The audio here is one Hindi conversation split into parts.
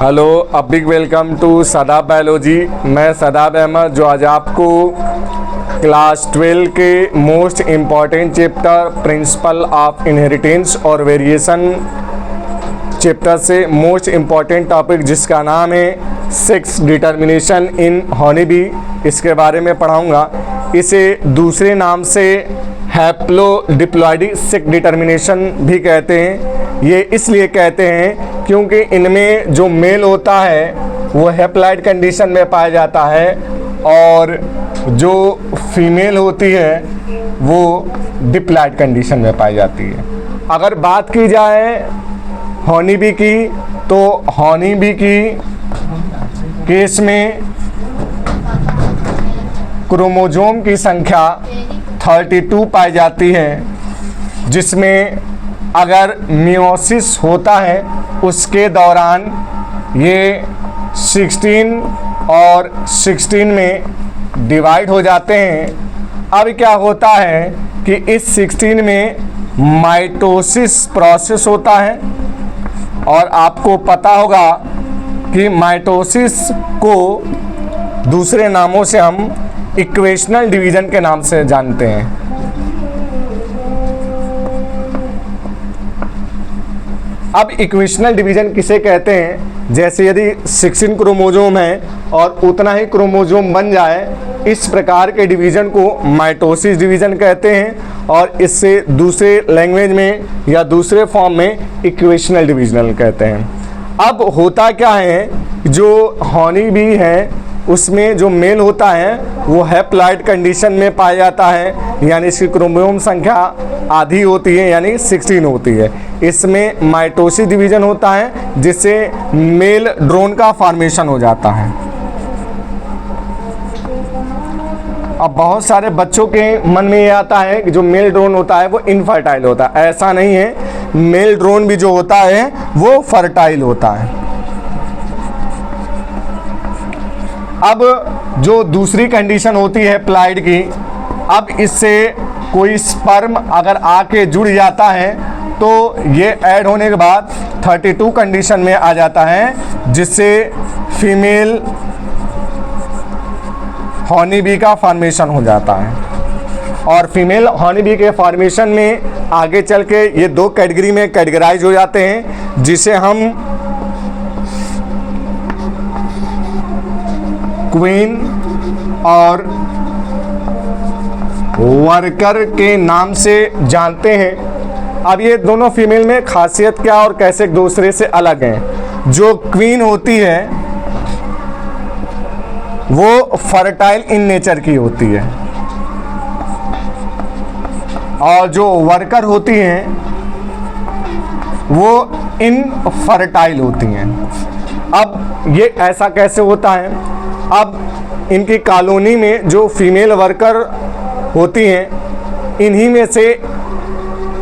Hello, a big welcome to Shadab biology. मैं सदाब अहमद जो आज आपको क्लास 12 के most important chapter principle of inheritance और वेरिएशन चैप्टर से मोस्ट इम्पॉर्टेंट टॉपिक जिसका नाम है sex determination in honey bee, इसके बारे में पढ़ाऊँगा। इसे दूसरे नाम से हैप्लोडिप्लॉइडी सेक्स डिटर्मिनेशन भी कहते हैं। ये इसलिए कहते हैं क्योंकि इनमें जो मेल होता है वो हैप्लॉइड कंडीशन में पाया जाता है और जो फीमेल होती है वो डिप्लॉइड कंडीशन में पाई जाती है। अगर बात की जाए हनी बी की, तो हनी बी की केस में क्रोमोसोम की संख्या 32 पाई जाती है, जिसमें अगर मियोसिस होता है उसके दौरान ये 16 और 16 में डिवाइड हो जाते हैं। अब क्या होता है कि इस 16 में माइटोसिस प्रोसेस होता है और आपको पता होगा कि माइटोसिस को दूसरे नामों से हम इक्वेशनल डिवीज़न के नाम से जानते हैं। अब इक्वेशनल डिवीज़न किसे कहते हैं? जैसे यदि 16 क्रोमोसोम है और उतना ही क्रोमोसोम बन जाए, इस प्रकार के डिवीज़न को माइटोसिस डिवीज़न कहते हैं और इससे दूसरे लैंग्वेज में या दूसरे फॉर्म में इक्वेशनल डिवीज़नल कहते हैं। अब होता क्या है, जो हनी बी है उसमें जो मेल होता है वो हैप्लॉइड कंडीशन में पाया जाता है, यानी इसकी क्रोमोसोम संख्या आधी होती है यानी 16 होती है। इसमें माइटोसिस डिवीज़न होता है जिससे मेल ड्रोन का फॉर्मेशन हो जाता है। अब बहुत सारे बच्चों के मन में ये आता है कि जो मेल ड्रोन होता है वो इनफर्टाइल होता है। ऐसा नहीं है, मेल ड्रोन भी जो होता है वो फर्टाइल होता है। अब जो दूसरी कंडीशन होती है प्लाइड की, अब इससे कोई स्पर्म अगर आके जुड़ जाता है तो ये ऐड होने के बाद 32 कंडीशन में आ जाता है, जिससे फीमेल हनी बी का फॉर्मेशन हो जाता है। और फीमेल हनी बी के फॉर्मेशन में आगे चल के ये दो कैटेगरी में कैटेगराइज हो जाते हैं, जिसे हम क्वीन और वर्कर के नाम से जानते हैं। अब ये दोनों फीमेल में खासियत क्या और कैसे एक दूसरे से अलग हैं? जो क्वीन होती है वो फर्टाइल इन नेचर की होती है और जो वर्कर होती हैं वो इनफर्टाइल होती हैं। अब ये ऐसा कैसे होता है? अब इनकी कॉलोनी में जो फीमेल वर्कर होती हैं, इन्हीं में से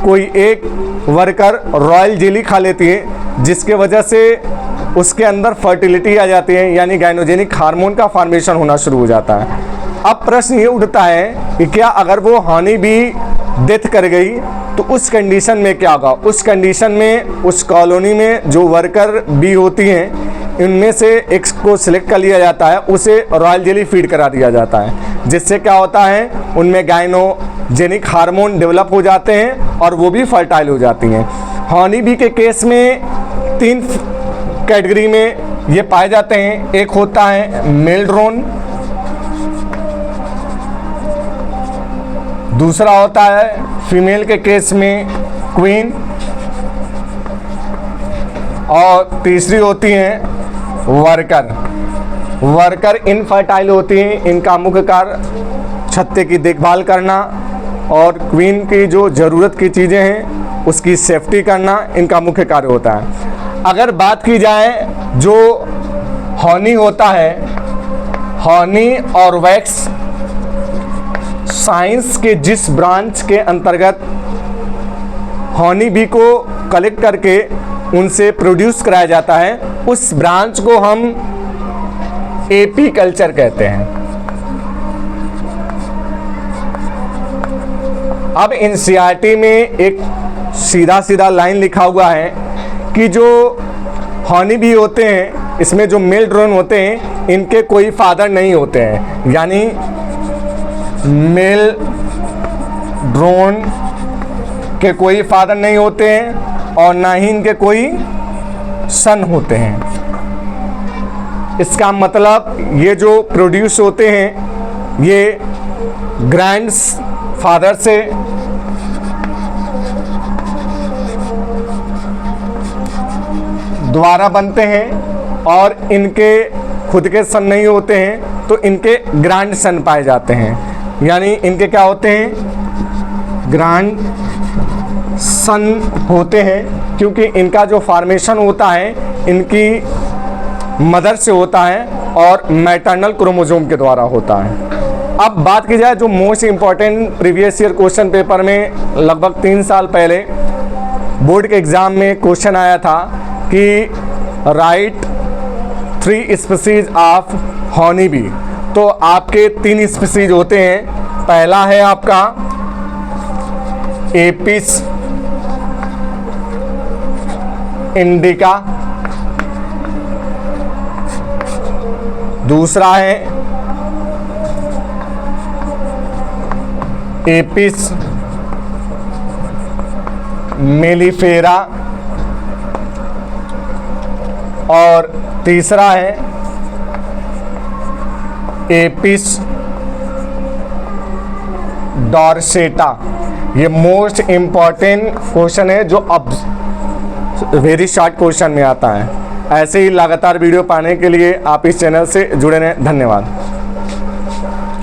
कोई एक वर्कर रॉयल जेली खा लेती है, जिसके वजह से उसके अंदर फर्टिलिटी आ जाती है, यानी गाइनोजेनिक हार्मोन का फॉर्मेशन होना शुरू हो जाता है। अब प्रश्न ये उठता है कि क्या अगर वो हनी बी डेथ कर गई तो उस कंडीशन में क्या होगा? उस कंडीशन में उस कॉलोनी में जो वर्कर बी होती हैं, इनमें से एक को सिलेक्ट कर लिया जाता है, उसे रॉयल जेली फीड करा दिया जाता है, जिससे क्या होता है उनमें गाइनोजेनिक हार्मोन डेवलप हो जाते हैं और वो भी फर्टाइल हो जाती हैं। हनी बी के केस में 3 कैटेगरी में ये पाए जाते हैं। एक होता है मेल ड्रोन, दूसरा होता है फीमेल के केस में क्वीन और तीसरी होती हैं वर्कर। वर्कर इनफर्टाइल होती हैं, इनका मुख्य कार्य छत्ते की देखभाल करना और क्वीन की जो ज़रूरत की चीज़ें हैं उसकी सेफ्टी करना इनका मुख्य कार्य होता है। अगर बात की जाए जो हनी होता है, हनी और वैक्स साइंस के जिस ब्रांच के अंतर्गत हनी बी को कलेक्ट करके उनसे प्रोड्यूस कराया जाता है, उस ब्रांच को हम एपी कल्चर कहते हैं। अब एनसीईआरटी में एक सीधा सीधा लाइन लिखा हुआ है कि जो हॉनी भी होते हैं, इसमें जो मेल ड्रोन होते हैं इनके कोई फादर नहीं होते हैं, यानी मेल ड्रोन के कोई फादर नहीं होते हैं और ना ही इनके कोई सन होते हैं। इसका मतलब ये जो प्रोड्यूस होते हैं ये ग्रैंड फादर से द्वारा बनते हैं और इनके खुद के सन नहीं होते हैं तो इनके ग्रैंड सन पाए जाते हैं, यानी इनके क्या होते हैं, ग्रैंड सन होते हैं, क्योंकि इनका जो फॉर्मेशन होता है इनकी मदर से होता है और मैटरनल क्रोमोसोम के द्वारा होता है। अब बात की जाए जो most important previous year question paper में लगभग 3 साल पहले बोर्ड के एग्ज़ाम में क्वेश्चन आया था कि write 3 species of honey bee. तो आपके 3 स्पीसीज होते हैं। पहला है आपका एपिस इंडिका, दूसरा है एपिस मेलिफेरा और तीसरा है एपिस डॉर्सेटा। ये मोस्ट इम्पॉर्टेंट क्वेश्चन है जो अब वेरी शॉर्ट क्वेश्चन में आता है। ऐसे ही लगातार वीडियो पाने के लिए आप इस चैनल से जुड़े रहें। धन्यवाद।